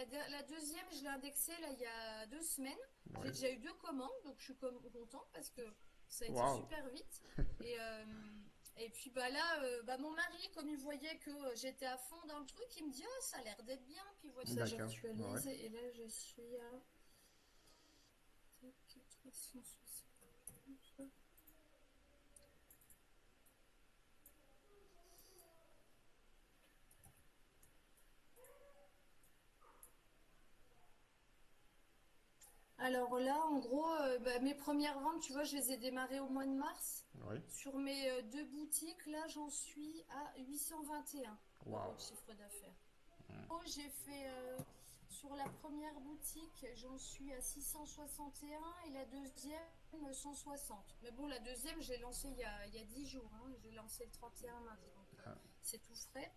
la deuxième, je l'ai indexée là, il y a 2 semaines. J'ai Oui. déjà eu 2 commandes, donc je suis contente parce que ça a été Waouh. super vite. Et, euh, et puis bah là, mon mari, comme il voyait que j'étais à fond dans le truc, il me dit oh, ça a l'air d'être bien. Puis voilà, ça D'accord. Ouais. j'actualise et là je suis à tac, 360. Alors là, en gros, mes premières ventes, tu vois, je les ai démarrées au mois de mars. Oui. Sur mes deux boutiques, là, j'en suis à 821 euros de Waouh. chiffre d'affaires. Oh, j'ai fait sur la première boutique, j'en suis à 661 et la deuxième 160. Mais bon, la deuxième, j'ai lancé il y a 10 jours, hein. J'ai lancé le 31 mars, donc c'est tout frais.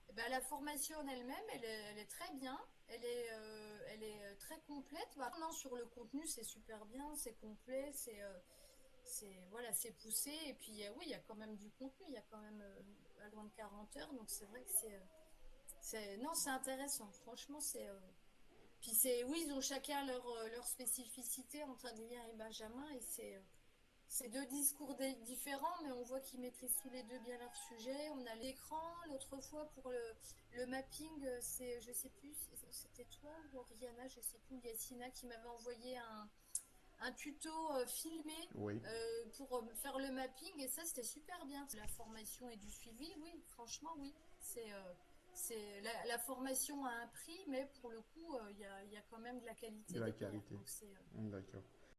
Eh ben, la formation en elle-même, elle est très bien. Elle est très complète. Bah, non, sur le contenu, c'est super bien, c'est complet, voilà, c'est poussé. Et puis, oui, il y a quand même du contenu. Il y a quand même pas loin de 40 heures. Donc, c'est vrai que non, c'est intéressant. Franchement, puis oui, ils ont chacun leur spécificité entre Adrien et Benjamin. Et c'est deux discours différents, mais on voit qu'ils maîtrisent tous les deux bien leur sujet. On a l'écran. L'autre fois, pour le mapping, je sais plus, c'était toi ou Oriana, je sais plus, ou Yassina, qui m'avait envoyé un tuto filmé Oui. pour faire le mapping. Et ça, c'était super bien. La formation et du suivi, oui, franchement, oui. La formation a un prix, mais pour le coup, il y a quand même de la De qualité la derrière. qualité. Donc, D'accord.